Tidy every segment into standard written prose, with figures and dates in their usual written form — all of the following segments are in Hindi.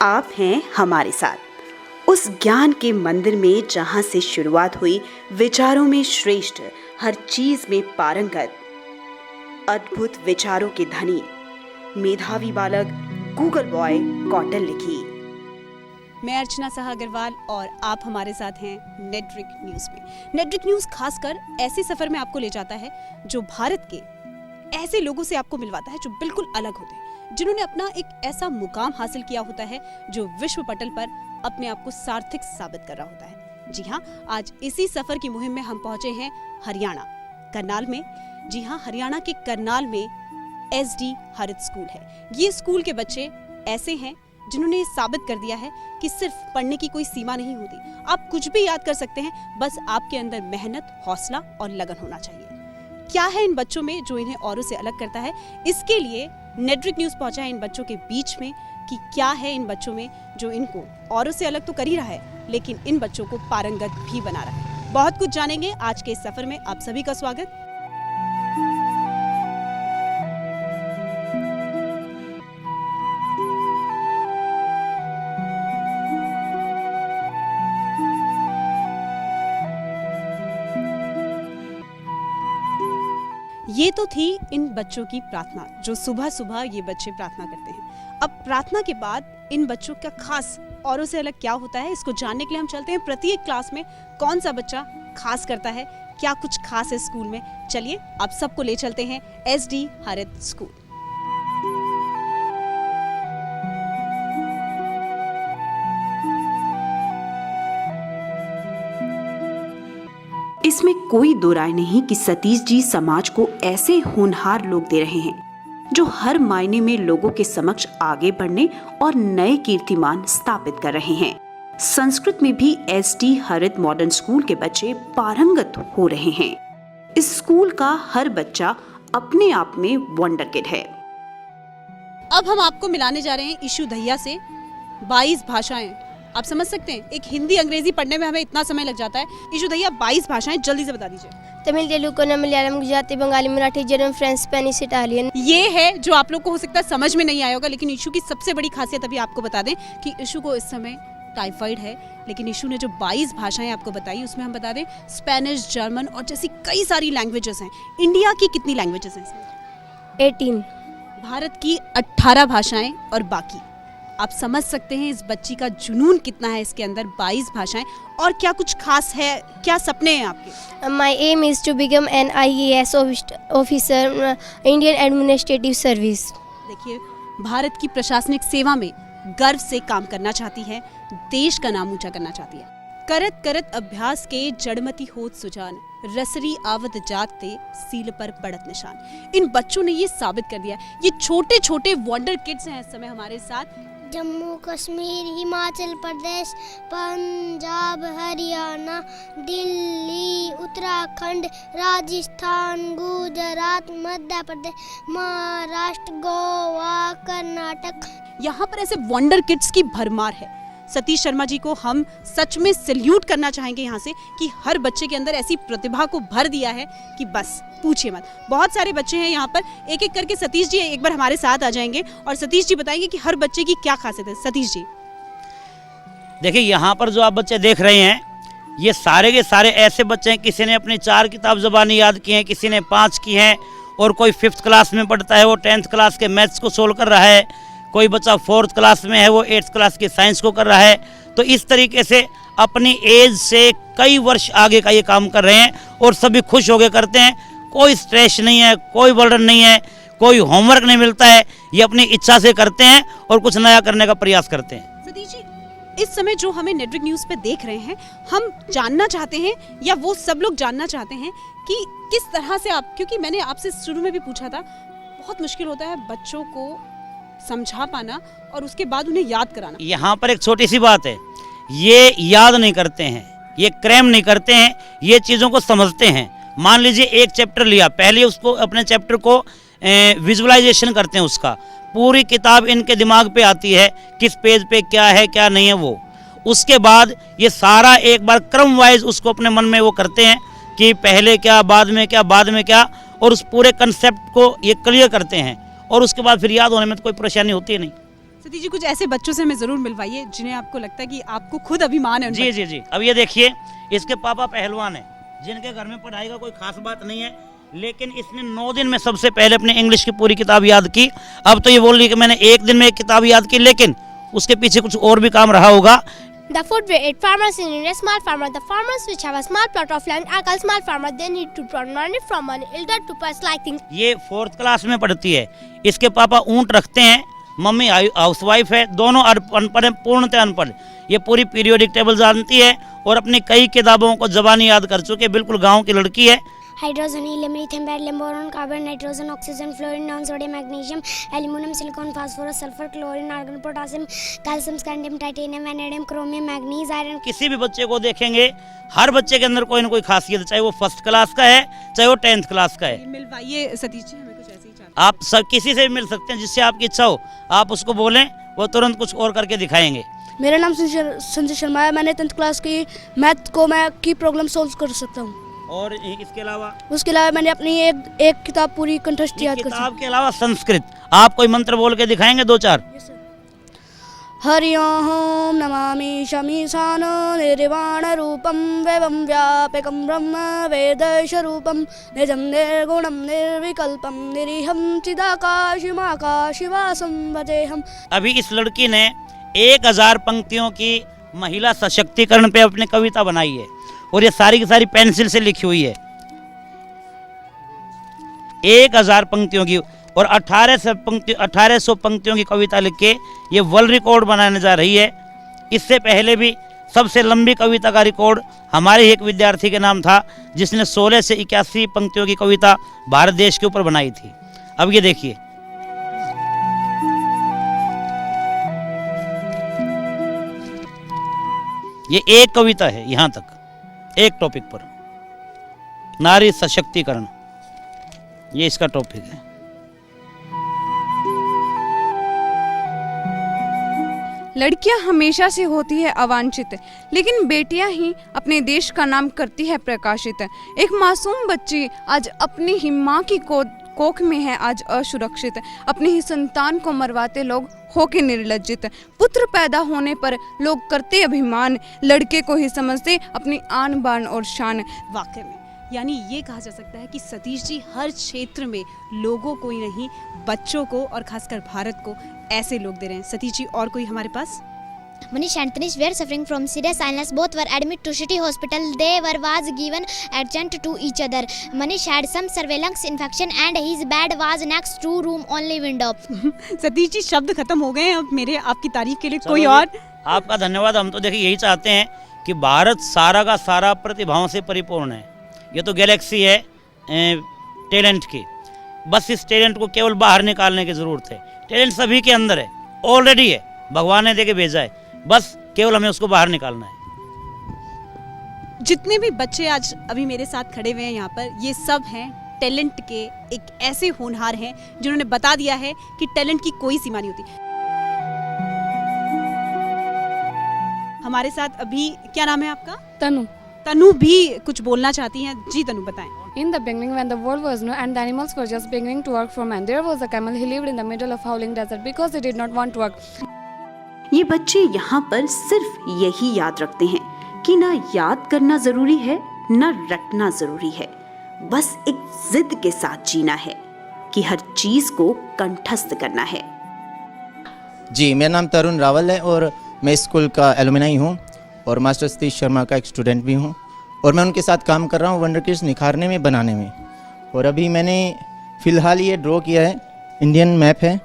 आप हैं हमारे साथ उस ज्ञान के मंदिर में जहां से शुरुआत हुई विचारों में श्रेष्ठ, हर चीज में पारंगत, अद्भुत विचारों के धनी, मेधावी बालक गूगल बॉय कौटल लिखी। मैं अर्चना साहा अग्रवाल और आप हमारे साथ हैं नेटरिक न्यूज़ में। नेटरिक न्यूज़ खासकर ऐसे सफर में आपको ले जाता है जो भारत के ऐसे लोगों से आपको मिलवाता है जो बिल्कुल अलग होते हैं, जिन्होंने अपना एक ऐसा मुकाम हासिल किया होता है जो विश्व पटल पर अपने आप को सार्थक साबित कर रहा होता है। जी हाँ, आज इसी सफर की मुहिम में हम पहुंचे हैं हरियाणा करनाल में। जी हाँ, हरियाणा के करनाल में SD हरित स्कूल है। ये स्कूल के बच्चे ऐसे हैं जिन्होंने ये साबित कर दिया है कि सिर्फ पढ़ने की कोई सीमा नहीं होती, आप कुछ भी याद कर सकते हैं, बस आपके अंदर मेहनत, हौसला और लगन होना चाहिए। क्या है इन बच्चों में जो इन्हें औरों से अलग करता है? इसके लिए नेटरिक न्यूज़ पहुंचा है इन बच्चों के बीच में कि क्या है इन बच्चों में जो इनको औरों से अलग तो कर ही रहा है, लेकिन इन बच्चों को पारंगत भी बना रहा है। बहुत कुछ जानेंगे आज के इस सफर में। आप सभी का स्वागत। ये तो थी इन बच्चों की प्रार्थना, जो सुबह सुबह ये बच्चे प्रार्थना करते हैं। अब प्रार्थना के बाद इन बच्चों का खास औरों से अलग क्या होता है, इसको जानने के लिए हम चलते हैं प्रत्येक क्लास में कौन सा बच्चा खास करता है, क्या कुछ खास है स्कूल में। चलिए आप सबको ले चलते हैं SD हरित स्कूल। इसमें कोई दो राय नहीं कि सतीश जी समाज को ऐसे होनहार लोग दे रहे हैं जो हर मायने में लोगों के समक्ष आगे बढ़ने और नए कीर्तिमान स्थापित कर रहे हैं। संस्कृत में भी SD हरित मॉडर्न स्कूल के बच्चे पारंगत हो रहे हैं। इस स्कूल का हर बच्चा अपने आप में वंडर किड है। अब हम आपको मिलाने जा रहे हैं ईशु दहिया से। 22 भाषाएं, आप समझ सकते हैं, एक हिंदी अंग्रेजी पढ़ने में हमें इतना समय लग जाता है। ईशु दहिया 22 भाषाएं जल्दी से बता दीजिए। Tamil, Telugu, Kannada, Malayalam, Gujarati, Bengali, Marathi, German, French, Spanish, Italian. ये है जो आप लोग को हो सकता है समझ में नहीं आया होगा, लेकिन ईशु की सबसे बड़ी खासियत अभी आपको बता दें कि ईशु को इस समय टाइफाइड है, लेकिन ईशु ने जो 22 भाषाएं आपको बताई उसमें हम बता दें स्पेनिश, जर्मन और जैसी कई सारी लैंग्वेजेस हैं। इंडिया की कितनी लैंग्वेजेस हैं इसमें? 18। भारत की 18 भाषाएं और बाकी। आप समझ सकते हैं इस बच्ची का जुनून कितना है इसके अंदर। 22 भाषाएं। और क्या कुछ खास है, क्या सपने हैं आपके? My aim is to become an IAS officer, Indian Administrative Service. देखिए, भारत की प्रशासनिक सेवा में गर्व से काम करना चाहती है, देश का नाम ऊंचा करना चाहती है। करत करत अभ्यास के जड़मती होत सुजान, रसरी आवत जात ते सील पर पड़त निशान। इन बच्चों ने ये साबित कर दिया। ये छोटे छोटे वंडर किड्स हैं इस समय हमारे साथ। जम्मू कश्मीर, हिमाचल प्रदेश, पंजाब, हरियाणा, दिल्ली, उत्तराखंड, राजस्थान, गुजरात, मध्य प्रदेश, महाराष्ट्र, गोवा, कर्नाटक। यहाँ पर ऐसे वंडर किड्स की भरमार है। सतीश शर्मा जी को हम सच में सैल्यूट करना चाहेंगे यहाँ से कि हर बच्चे के अंदर ऐसी प्रतिभा को भर दिया है कि बस पूछिए मत। बहुत सारे बच्चे हैं यहाँ पर, एक एक करके सतीश जी एक बार हमारे साथ आ जाएंगे और सतीश जी बताएंगे कि हर बच्चे की क्या खासियत है। सतीश जी देखिए, यहाँ पर जो आप बच्चे देख रहे हैं ये सारे के सारे ऐसे बच्चे हैं, किसी ने अपनी 4 किताब ज़बानी याद की हैं, किसी ने 5 की हैं, और कोई 5th क्लास में पढ़ता है वो 10th क्लास के मैथ्स को सोल्व कर रहा है, कोई बच्चा 4th क्लास में है वो 8th क्लास की साइंस को कर रहा है। तो इस तरीके से अपनी एज से कई वर्ष आगे का ये काम कर रहे हैं और सभी खुश होकर करते हैं। कोई स्ट्रेस नहीं है, कोई बर्डन नहीं है, कोई होमवर्क नहीं मिलता है, ये अपनी इच्छा से करते हैं और कुछ नया करने का प्रयास करते हैं। सतीश जी, इस समय जो हमें नेटरिक न्यूज़ पे देख रहे हैं, हम जानना चाहते हैं या वो सब लोग जानना चाहते हैं कि किस तरह से आप, क्योंकि मैंने आपसे शुरू में भी पूछा था, बहुत मुश्किल होता है बच्चों को समझा पाना और उसके बाद उन्हें याद कराना। यहाँ पर एक छोटी सी बात है, ये याद नहीं करते हैं, ये क्रैम नहीं करते हैं, ये चीज़ों को समझते हैं। मान लीजिए एक चैप्टर लिया, पहले उसको अपने चैप्टर को विजुअलाइजेशन करते हैं, उसका पूरी किताब इनके दिमाग पे आती है, किस पेज पे क्या है क्या नहीं है वो। उसके बाद ये सारा एक बार क्रम वाइज उसको अपने मन में वो करते हैं कि पहले क्या, बाद में क्या, बाद में क्या, और उस पूरे कंसेप्ट को ये क्लियर करते हैं और उसके बाद फिर याद होने में तो कोई परेशानी होती है नहीं। सतीश जी कुछ ऐसे बच्चों से हमें जरूर मिलवाइए जिन्हें आपको लगता है कि आपको खुद अभिमान है उन जी जी जी। अब ये देखिए, इसके पापा पहलवान हैं, जिनके घर में पढ़ाई का कोई खास बात नहीं है, लेकिन इसने 9 दिन में सबसे पहले अपने इंग्लिश की पूरी किताब याद की। अब तो ये बोल रही कि मैंने 1 दिन में एक किताब याद की, लेकिन उसके पीछे कुछ और भी काम रहा होगा। The food grade farmers in India, small farmer. The farmers which have a small plot of land are called small farmer. They need to turn money from an elder to pass like things. ये 4th क्लास में पढ़ती है। इसके पापा ऊंट रखते हैं, मम्मी हाउसवाइफ है, दोनों अनपढ़ हैं, पूर्णतः अनपढ़। ये पूरी पीरियोडिक टेबल जानती है और अपनी कई किताबों को ज़बानी याद कर चुके, बिल्कुल गाँव की लड़की है। Hydrogen, helium, lithium, beryllium, boron, carbon, nitrogen, oxygen, fluorine, neon sodium, magnesium, aluminium, silicon, phosphorus, sulphur, chlorine, argon, potassium, calcium, scandium, titanium, vanadium, chromium, manganese, iron. किसी भी बच्चे को देखेंगे, हर बच्चे के अंदर कोई ना कोई खासियत है, चाहे वो 1st क्लास का है, चाहे वो 10th क्लास का है। मिलवाइए सतीश जी, हमें कुछ ऐसे ही चाहते आप सब किसी से भी मिल सकते हैं, जिससे आपकी इच्छा हो, आप उसको बोलें, वो तुरंत कुछ और करके दिखाएंगे। मेरा नाम संजय शर्मा है। मैंने 10th क्लास की मैथ की प्रॉब्लम सॉल्व कर सकता हूँ। और इसके अलावा मैंने अपनी एक किताब पूरी कंठस्थ याद कर किताब के अलावा संस्कृत, आप कोई मंत्र बोल के दिखाएंगे 2-4? हरि ओम नमामि शमीशान निर्वाण रूपम वेवं व्यापकं ब्रह्म वेदस्वरूपम निजं निर्गुणं निर्विकल्पं निरीहं चिदाकाशमाकाशवासं भजेहम्। अभी इस लड़की ने 1000 पंक्तियों की महिला सशक्तिकरण पे अपनी कविता बनाई है, और ये सारी की सारी पेंसिल से लिखी हुई है। 1000 पंक्तियों की और 1800 पंक्तियों की कविता लिख के ये वर्ल्ड रिकॉर्ड बनाने जा रही है। इससे पहले भी सबसे लंबी कविता का रिकॉर्ड हमारे एक विद्यार्थी के नाम था, जिसने 16 से 81 पंक्तियों की कविता भारत देश के ऊपर बनाई थी। अब ये देखिए, ये एक कविता है, यहाँ तक एक टॉपिक पर, नारी सशक्तिकरण, ये इसका टॉपिक है। लड़कियां हमेशा से होती है अवांछित, लेकिन बेटियां ही अपने देश का नाम करती है प्रकाशित। एक मासूम बच्ची आज अपनी ही माँ की कोख में है आज असुरक्षित, अपनी ही संतान को मरवाते लोग होके निर्लज्जित। पुत्र पैदा होने पर लोग करते अभिमान, लड़के को ही समझते अपनी आन बान और शान। वाकई में यानी ये कहा जा सकता है कि सतीश जी हर क्षेत्र में लोगों को ही नहीं, बच्चों को और खासकर भारत को ऐसे लोग दे रहे हैं। सतीश जी और कोई हमारे पास? Manish and Tanish were suffering from serious illness. Both were admitted to city hospital. They was given adjunct to each other. Manish had some surveillance infection and his bed was next to room only window. Satish ji शब्द खत्म हो गए हैं अब मेरे आपकी तारीफ के लिए। चलो कोई जी, और? आपका धन्यवाद। हम तो देखिए यही चाहते हैं कि भारत सारा का सारा प्रतिभाओं से परिपूर्ण है। ये तो गैलेक्सी है टैलेंट की, बस इस टैलेंट को केवल बाहर निकालने की ज़रूरत है। टैलेंट सभी के अंदर है, ऑलरेडी है, भगवान ने दे के भेजा है, बस केवल हमें उसको बाहर निकालना है। जितने भी बच्चे आज अभी मेरे साथ खड़े हुए हैं यहाँ पर, ये सब हैं टैलेंट के एक ऐसे होनहार हैं जिन्होंने बता दिया है कि टैलेंट की कोई सीमा नहीं होती। हमारे साथ अभी क्या नाम है आपका? तनु। तनु भी कुछ बोलना चाहती हैं। जी तनु बताएं। In the beginning, when the world was new and the animals were just beginning to work for man, there was a camel. He lived in the middle of howling desert because he did not want to work. ये बच्चे यहाँ पर सिर्फ यही याद रखते हैं कि ना याद करना जरूरी है, ना रटना जरूरी है, बस एक जिद के साथ जीना है कि हर चीज को कंठस्थ करना है। जी, मेरा नाम तरुण रावल है और मैं स्कूल का एलुमनाई हूँ और मास्टर सतीश शर्मा का एक स्टूडेंट भी हूँ, और मैं उनके साथ काम कर रहा हूँ वंडर किड्स निखारने में, बनाने में। और अभी मैंने फ़िलहाल ये ड्रॉ किया है, इंडियन मैप है,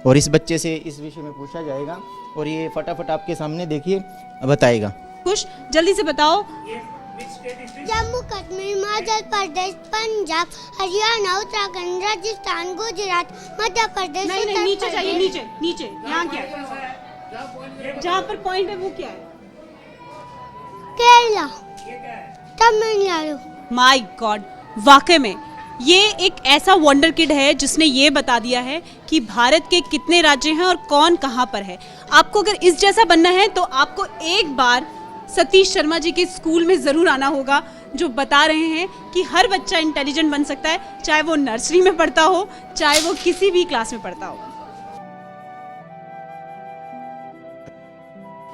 और इस बच्चे से इस विषय में पूछा जाएगा और ये फटाफट आपके सामने देखिए बताएगा। कुछ जल्दी से बताओ। जम्मू कश्मीर, हिमाचल प्रदेश, पंजाब, हरियाणा, उत्तराखंड, राजस्थान, गुजरात, मध्य प्रदेश। नहीं नहीं, नीचे जाइए, नीचे नीचे। यहाँ क्या है? जहाँ पर पॉइंट है वो क्या है? केरला, तमिलनाडु। माय गॉड, वाकई में ये एक ऐसा वंडर किड है जिसने ये बता दिया है कि भारत के कितने राज्य हैं और कौन कहाँ पर है। आपको अगर इस जैसा बनना है तो आपको एक बार सतीश शर्मा जी के स्कूल में ज़रूर आना होगा, जो बता रहे हैं कि हर बच्चा इंटेलिजेंट बन सकता है, चाहे वो नर्सरी में पढ़ता हो, चाहे वो किसी भी क्लास में पढ़ता हो।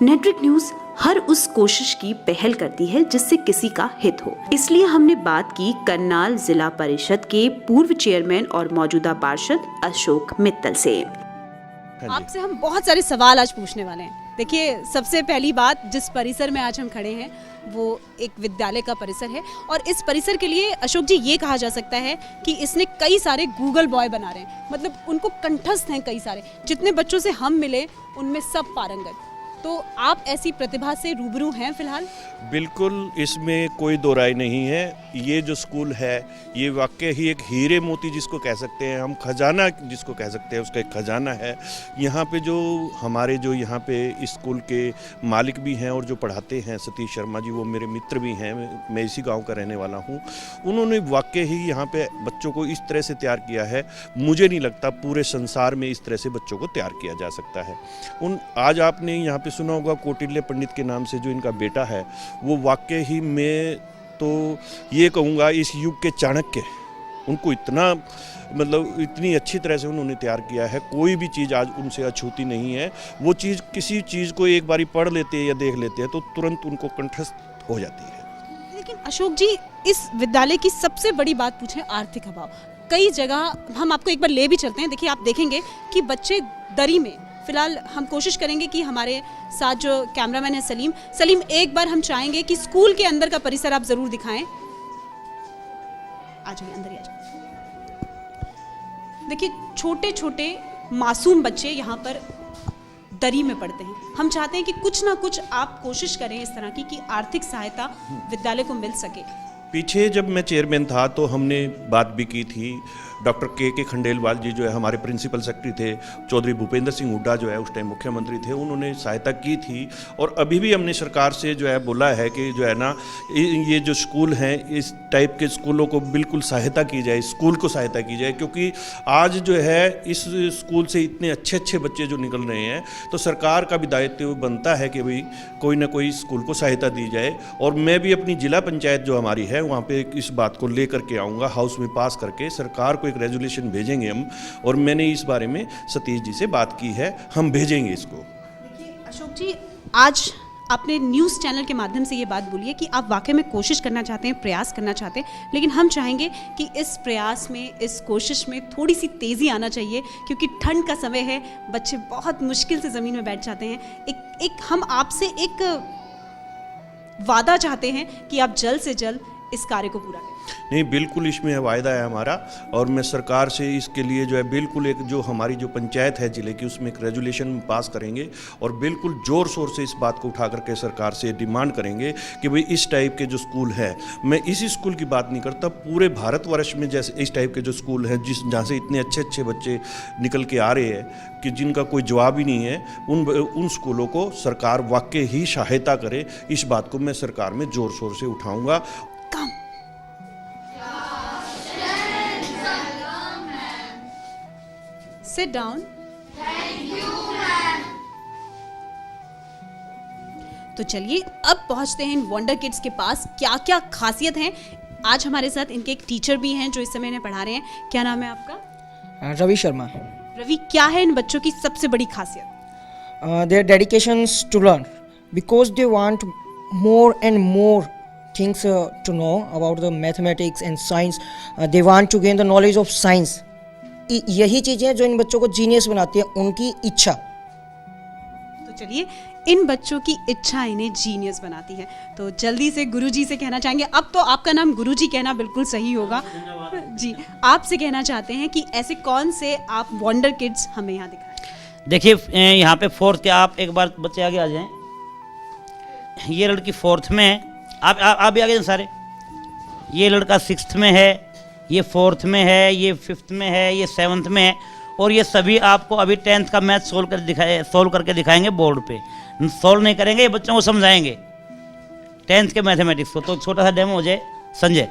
नेटवर्क न्यूज हर उस कोशिश की पहल करती है जिससे किसी का हित हो। इसलिए हमने बात की करनाल जिला परिषद के पूर्व चेयरमैन और मौजूदा पार्षद अशोक मित्तल से। आपसे हम बहुत सारे सवाल आज पूछने वाले हैं। देखिए, सबसे पहली बात, जिस परिसर में आज हम खड़े हैं वो एक विद्यालय का परिसर है और इस परिसर के लिए अशोक जी ये कहा जा सकता है कि इसने कई सारे गूगल बॉय बना रहे हैं, मतलब उनको कंठस्थ हैं कई सारे। जितने बच्चों से हम मिले उनमें सब पारंगत। तो आप ऐसी प्रतिभा से रूबरू हैं फिलहाल? बिल्कुल, इसमें कोई दो राय नहीं है। ये जो स्कूल है ये वाकई ही एक हीरे मोती जिसको कह सकते हैं हम, खजाना जिसको कह सकते हैं, उसका एक खजाना है। यहाँ पे जो हमारे जो यहाँ पे स्कूल के मालिक भी हैं और जो पढ़ाते हैं सतीश शर्मा जी, वो मेरे मित्र भी हैं, मैं इसी गांव का रहने वाला हूँ। उन्होंने वाकई ही यहाँ पे बच्चों को इस तरह से तैयार किया है, मुझे नहीं लगता पूरे संसार में इस तरह से बच्चों को तैयार किया जा सकता है। आज आपने यहाँ सुना होगा कौटिल्य पंडित के नाम से जो इनका बेटा है, वो वाकई ही मैं तो ये कहूँगा इस युग के चाणक्य। उनको इतना मतलब इतनी अच्छी तरह से उन्होंने तैयार किया है, कोई भी चीज़ आज उनसे अछूती नहीं है। वो चीज़ किसी चीज़ को एक बारी पढ़ लेते हैं या देख लेते हैं तो तुरंत उनको कंठस्थ हो जाती है। लेकिन अशोक जी, इस विद्यालय की सबसे बड़ी बात पूछें, आर्थिक अभाव। कई जगह हम आपको एक बार ले भी चलते हैं। देखिए, आप देखेंगे कि बच्चे दरी में, फिलहाल हम कोशिश करेंगे कि हमारे साथ जो कैमरामैन है सलीम, एक बार हम चाहेंगे कि स्कूल के अंदर का परिसर आप जरूर दिखाएं। आ जाइए, अंदर ही आ जाइए। देखिए, छोटे छोटे मासूम बच्चे यहाँ पर दरी में पढ़ते हैं। हम चाहते हैं कि कुछ ना कुछ आप कोशिश करें इस तरह की कि आर्थिक सहायता विद्यालय को मिल सके। पीछे जब मैं चेयरमैन था तो हमने बात भी की थी। डॉक्टर के खंडेलवाल जी जो है हमारे प्रिंसिपल सेक्रेटरी थे, चौधरी भूपेंद्र सिंह हुड्डा जो है उस टाइम मुख्यमंत्री थे, उन्होंने सहायता की थी। और अभी भी हमने सरकार से जो है बोला है कि जो है ना ये जो स्कूल हैं इस टाइप के स्कूलों को बिल्कुल सहायता की जाए, स्कूल को सहायता की जाए, क्योंकि आज जो है इस स्कूल से इतने अच्छे अच्छे बच्चे जो निकल रहे हैं तो सरकार का भी दायित्व बनता है कि भाई कोई ना कोई स्कूल को सहायता दी जाए। और मैं भी अपनी जिला पंचायत जो हमारी है वहाँ पे इस बात को लेकर के आऊँगा, हाउस में पास करके सरकार को एक रेजोल्यूशन भेजेंगे हम। और मैंने इस बारे में सतीश जी से बात की है, हम भेजेंगे इसको। देखिए अशोक जी, आज आपने न्यूज़ चैनल के माध्यम से ये बात बोली है कि आप वाकई में कोशिश करना चाहते हैं, प्रयास करना चाहते हैं, लेकिन हम चाहेंगे कि इस प्रयास में, इस कोशिश में थोड़ी सी तेज़ी आना चाहिए, क्योंकि ठंड का समय है, बच्चे बहुत मुश्किल से ज़मीन में बैठ जाते हैं। एक हम आपसे एक वादा चाहते हैं कि आप जल्द से जल्द इस कार्य को पूरा करें। नहीं, बिल्कुल इसमें वायदा है हमारा, और मैं सरकार से इसके लिए जो है बिल्कुल एक जो हमारी जो पंचायत है जिले की उसमें एक रेजोल्यूशन पास करेंगे और बिल्कुल ज़ोर शोर से इस बात को उठा करके सरकार से डिमांड करेंगे कि भाई इस टाइप के जो स्कूल है, मैं इसी स्कूल की बात नहीं करता, पूरे भारतवर्ष में जैसे इस टाइप के जो स्कूल हैं जहाँ से इतने अच्छे अच्छे बच्चे निकल के आ रहे हैं कि जिनका कोई जवाब ही नहीं है, उन स्कूलों को सरकार वाकई ही सहायता करे। इस बात को मैं सरकार में ज़ोर शोर से उठाऊँगा। Sit down. Thank you, ma'am. तो चलिए अब पहुंचते हैं इन वंडर किड्स के पास, क्या क्या खासियत हैं। आज हमारे साथ इनके एक टीचर भी हैं जो इस समय इन्हें पढ़ा रहे हैं। क्या नाम है आपका? रवि शर्मा। रवि, क्या है इन बच्चों की सबसे बड़ी खासियत? Their dedications to learn because they want more and more things to know about the mathematics and science. They want to gain the knowledge of science. यही चीज़ें जो इन बच्चों को जीनियस बनाती है, उनकी इच्छा। तो चलिए, इन बच्चों की इच्छा इन्हें जीनियस बनाती है। तो जल्दी से गुरुजी से कहना चाहेंगे, अब तो आपका नाम गुरुजी कहना बिल्कुल सही होगा जी, आपसे कहना चाहते हैं कि ऐसे कौन से आप वंडर किड्स हमें यहाँ दिखाएं। देखिए, यहाँ पे फोर्थ के, आप एक बार बच्चे आगे आ जाएं। ये लड़की फोर्थ में है, आप भी आगे जाएं सारे। ये लड़का सिक्स्थ में है, ये फोर्थ में है, ये फिफ्थ में है, ये सेवन्थ में है, और ये सभी आपको अभी 10th का मैथ सोल्व करके दिखाएंगे बोर्ड पे। सोल्व नहीं करेंगे, ये बच्चों को समझाएंगे 10th के मैथमेटिक्स को। तो छोटा सा डेमो हो जाए। संजय,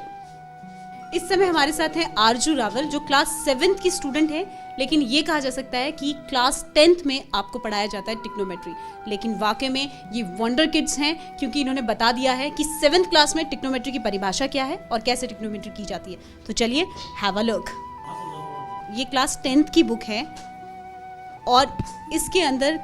इस समय हमारे साथ हैं आरजू रावल, जो क्लास 7th की स्टूडेंट है, लेकिन ये कहा जा सकता है कि क्लास 10th में आपको पढ़ाया जाता है टिक्नोमेट्री, लेकिन वाकई में ये वंडर किड्स हैं, क्योंकि इन्होंने बता दिया है कि 7th क्लास में टिक्नोमेट्री की परिभाषा क्या है और कैसे टिक्नोमेट्री की जाती है। तो चलिए हैव अ लुक। ये क्लास 10th की बुक है और इसके अंदर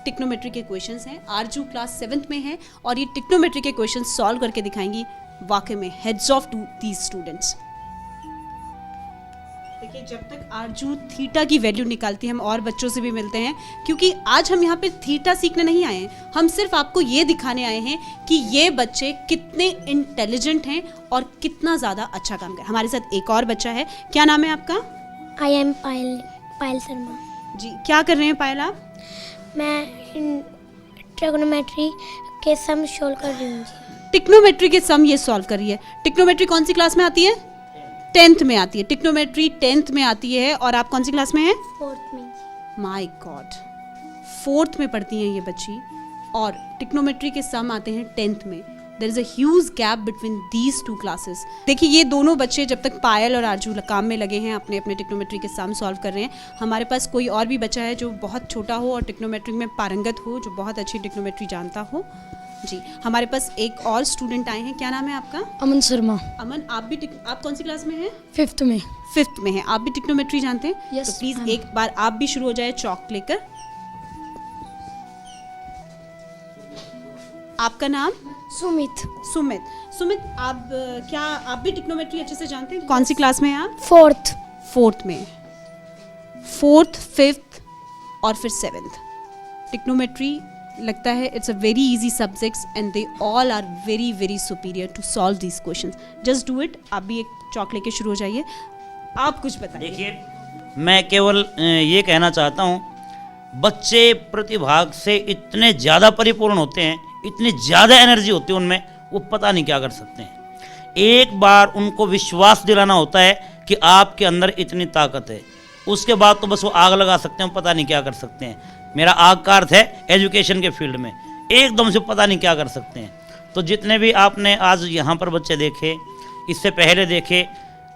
टिक्नोमेट्री के क्वेश्चंस हैं। आरजू क्लास 7th में है और ये टिक्नोमेट्री के क्वेश्चंस सॉल्व करके दिखाएंगी। वाकई में heads off to these students. देखिए, जब तक आरजू थीटा की वैल्यू निकालती है, हम और बच्चों से भी मिलते हैं, क्योंकि आज हम यहाँ पे थीटा सीखने नहीं आए हैं, हम सिर्फ आपको ये दिखाने आए हैं कि ये बच्चे कितने इंटेलिजेंट हैं और कितना ज़्यादा अच्छा काम कर। हमारे साथ एक और बच्चा है, क्या नाम है आपका? आई एम पायल शर्मा। जी, क्या कर रहे हैं पायल आप? मैं ट्रिग्नोमेट्री के सम सोल्व कर रही हूँ जी। टिक्नोमेट्री के सम ये सॉल्व कर रही है। टिक्नोमेट्री कौन सी क्लास में आती है? 10th में आती है। टिक्नोमेट्री 10th में आती है। और आप कौन सी क्लास में हैं? 4th में। माय गॉड, 4th में पढ़ती हैं ये बच्ची और टिक्नोमेट्री के सम आते हैं 10th में। There is a huge gap between these two classes. देखिए, ये दोनों बच्चे जब तक पायल और आरजू काम में लगे हैं, अपने अपने टिक्नोमेट्री के सम सॉल्व कर रहे हैं। हमारे पास कोई और भी बच्चा है जो बहुत छोटा हो और टिक्नोमेट्री में पारंगत हो, जो बहुत अच्छी टिक्नोमेट्री जानता हो? जी, हमारे पास एक और स्टूडेंट आए हैं, क्या नाम है आपका? अमन शर्मा। अमन, आप कौन सी क्लास में हैं? 5th में। 5th में हैं। आप भी टिक्नोमेट्री जानते हैं? Yes, तो प्लीज ma'am. एक बार आप भी शुरू हो जाए चौक लेकर। आपका नाम? सुमित। सुमित, आप क्या आप भी टिक्नोमेट्री अच्छे से जानते हैं? कौन सी क्लास में हैं आप? 4th में। 4th, 5th और फिर 7th। टिक्नोमेट्री लगता है it's a very easy subjects and they all are very very superior to solve these questions. Just do it. आप भी एक चौक लेके शुरू हो जाइए। आप कुछ बताइए। देखिए, मैं केवल ये कहना चाहता हूँ, बच्चे प्रतिभाग से इतने ज़्यादा परिपूर्ण होते हैं, इतनी ज़्यादा एनर्जी होती है उनमें, वो पता नहीं क्या कर सकते हैं। एक बार उनको विश्वास दिलाना होता है कि आपके अंदर इतनी ताकत है, उसके बाद तो बस वो आग लगा सकते हैं, पता नहीं क्या कर सकते हैं। मेरा आग का अर्थ है एजुकेशन के फील्ड में, एकदम से पता नहीं क्या कर सकते हैं। तो जितने भी आपने आज यहाँ पर बच्चे देखे, इससे पहले देखे,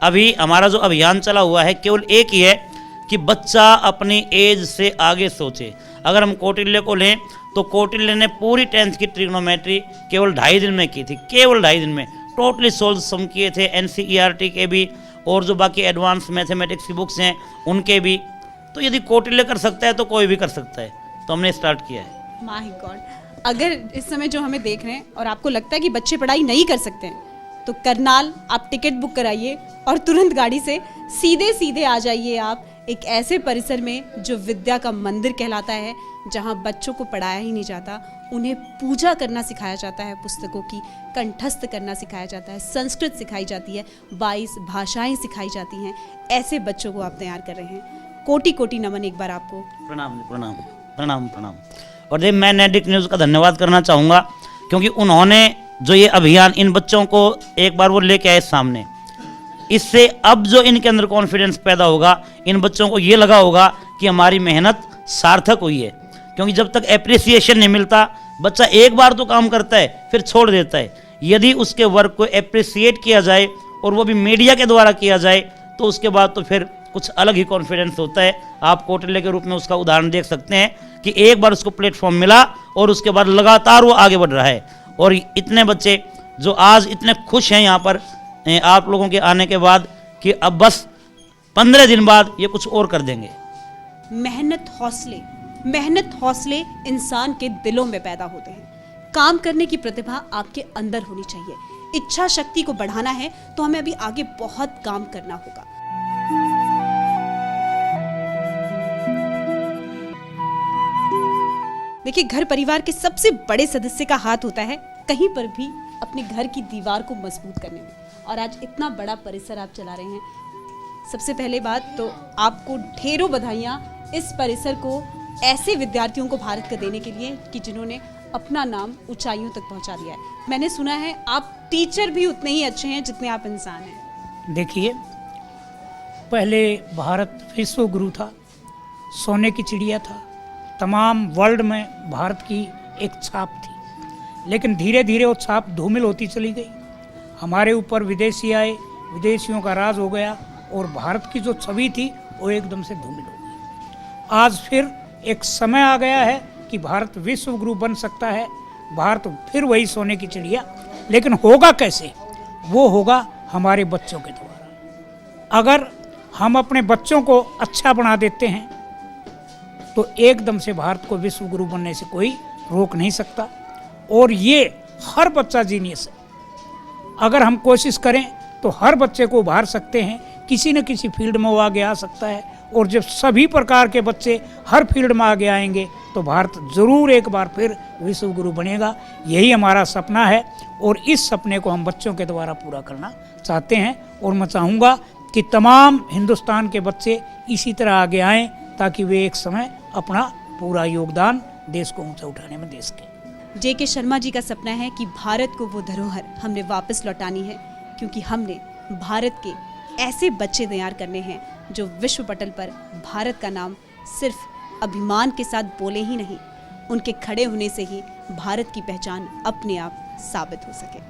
अभी हमारा जो अभियान चला हुआ है केवल एक ही है कि बच्चा अपनी एज से आगे सोचे। अगर हम कौटिल्य को लें तो कौटिल्य ने पूरी 10th की ट्रिग्नोमेट्री केवल 2.5 दिन में की थी, केवल 2.5 दिन में टोटली सोल्व सम किए थे, NCERT के भी और जो बाकी एडवांस मैथमेटिक्स की बुक्स हैं उनके भी। तो यदि कौटिल्य कर सकता है तो कोई भी कर सकता है, तो हमने स्टार्ट किया है। माय गॉड, अगर इस समय जो हमें देख रहे हैं और आपको लगता है कि बच्चे पढ़ाई नहीं कर सकते हैं, तो करनाल आप टिकट बुक कराइए और तुरंत गाड़ी से सीधे आ जाइए आप एक ऐसे परिसर में जो विद्या का मंदिर कहलाता है, जहाँ बच्चों को पढ़ाया ही नहीं जाता, उन्हें पूजा करना सिखाया जाता है, पुस्तकों की कंठस्थ करना सिखाया जाता है, संस्कृत सिखाई जाती है, 22 भाषाएं सिखाई जाती हैं। ऐसे बच्चों को आप तैयार कर रहे हैं। कोटि कोटि नमन एक बार आपको। प्रणाम प्रणाम प्रणाम प्रणाम। और देखिए, मैं नेटवर्क न्यूज़ का धन्यवाद करना चाहूँगा, क्योंकि उन्होंने जो ये अभियान इन बच्चों को एक बार वो लेके आए सामने, इससे अब जो इनके अंदर कॉन्फिडेंस पैदा होगा, इन बच्चों को ये लगा होगा कि हमारी मेहनत सार्थक हुई है। क्योंकि जब तक एप्रिसिएशन नहीं मिलता, बच्चा एक बार तो काम करता है फिर छोड़ देता है। यदि उसके वर्क को एप्रिसिएट किया जाए और वो भी मीडिया के द्वारा किया जाए, तो उसके बाद तो फिर कुछ अलग ही कॉन्फिडेंस होता है। आप कौटिल्य के रूप में उसका उदाहरण देख सकते हैं कि एक बार उसको प्लेटफॉर्म मिला और उसके बाद लगातार वो आगे बढ़ रहा है। और इतने बच्चे जो आज इतने खुश हैं यहाँ पर आप लोगों के आने के बाद कि अब बस 15 दिन बाद ये कुछ और कर देंगे। मेहनत हौसले इंसान के दिलों में पैदा होते हैं। काम करने की प्रतिभा आपके अंदर होनी चाहिए। इच्छा शक्ति को बढ़ाना है तो हमें अभी आगे बहुत काम करना होगा। देखिए, घर परिवार के सबसे बड़े सदस्य का हाथ होता है कहीं पर भी अपने घर की दीवार को मजबूत करने में, और आज इतना बड़ा परिसर आप चला रहे हैं। सबसे पहले बात तो आपको ढेरों बधाइयाँ इस परिसर को ऐसे विद्यार्थियों को भारत का देने के लिए कि जिन्होंने अपना नाम ऊंचाइयों तक पहुंचा दिया है। मैंने सुना है आप टीचर भी उतने ही अच्छे हैं जितने आप इंसान हैं। देखिए, पहले भारत विश्व गुरु था, सोने की चिड़िया था, तमाम वर्ल्ड में भारत की एक छाप थी, लेकिन धीरे धीरे वो छाप धूमिल होती चली गई। हमारे ऊपर विदेशी आए, विदेशियों का राज हो गया और भारत की जो छवि थी वो एकदम से धूमिल हो गई। आज फिर एक समय आ गया है कि भारत विश्व गुरु बन सकता है, भारत फिर वही सोने की चिड़िया। लेकिन होगा कैसे? वो होगा हमारे बच्चों के द्वारा। अगर हम अपने बच्चों को अच्छा बना देते हैं तो एकदम से भारत को विश्व गुरु बनने से कोई रोक नहीं सकता। और ये हर बच्चा जीनियस है, अगर हम कोशिश करें तो हर बच्चे को उभार सकते हैं, किसी न किसी फील्ड में वो आगे आ सकता है। और जब सभी प्रकार के बच्चे हर फील्ड में आगे आएंगे तो भारत ज़रूर एक बार फिर विश्व गुरु बनेगा। यही हमारा सपना है और इस सपने को हम बच्चों के द्वारा पूरा करना चाहते हैं। और मैं चाहूँगा कि तमाम हिंदुस्तान के बच्चे इसी तरह आगे आएँ ताकि वे एक समय अपना पूरा योगदान देश को ऊंचा उठाने में दे सकें। J.K. शर्मा जी का सपना है कि भारत को वो धरोहर हमने वापस लौटानी है, क्योंकि हमने भारत के ऐसे बच्चे तैयार करने हैं जो विश्व पटल पर भारत का नाम सिर्फ अभिमान के साथ बोले ही नहीं, उनके खड़े होने से ही भारत की पहचान अपने आप साबित हो सके।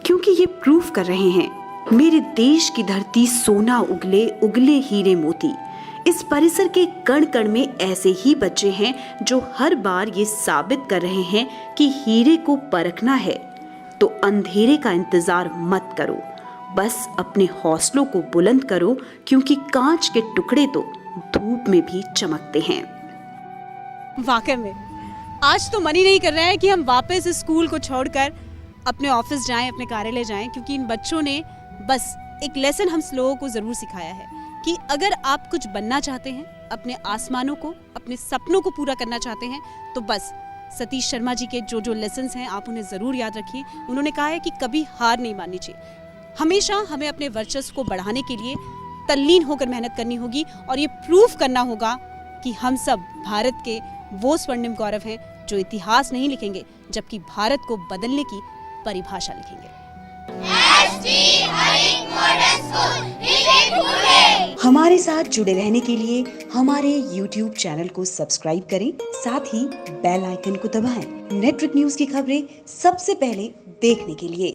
क्योंकि ये प्रूफ कर रहे हैं मेरे देश की धरती सोना उगले उगले हीरे मोती। इस परिसर के कण कण में ऐसे ही बच्चे हैं जो हर बार ये साबित कर रहे हैं कि हीरे को परखना है तो अंधेरे का इंतजार मत करो, बस अपने हौसलों को बुलंद करो, क्योंकि कांच के टुकड़े तो धूप में भी चमकते हैं। वाकई में आज तो मन ही नहीं कर रहा है कि हम वापस इस स्कूल को छोड़कर अपने ऑफिस जाएं, अपने कार्यालय जाएं, क्योंकि इन बच्चों ने बस एक लेसन हम लोगों को जरूर सिखाया है कि अगर आप कुछ बनना चाहते हैं, अपने आसमानों को, अपने सपनों को पूरा करना चाहते हैं, तो बस सतीश शर्मा जी के जो लेसन्स हैं आप उन्हें ज़रूर याद रखिए। उन्होंने कहा है कि कभी हार नहीं माननी चाहिए, हमेशा हमें अपने वर्चस्व को बढ़ाने के लिए तल्लीन होकर मेहनत करनी होगी और ये प्रूफ करना होगा कि हम सब भारत के वो स्वर्णिम गौरव हैं जो इतिहास नहीं लिखेंगे, जबकि भारत को बदलने की परिभाषा लिखेंगे। हमारे साथ जुड़े रहने के लिए हमारे YouTube चैनल को सब्सक्राइब करें, साथ ही बेल आइकन को दबाएं। नेटवर्क न्यूज की खबरें सबसे पहले देखने के लिए।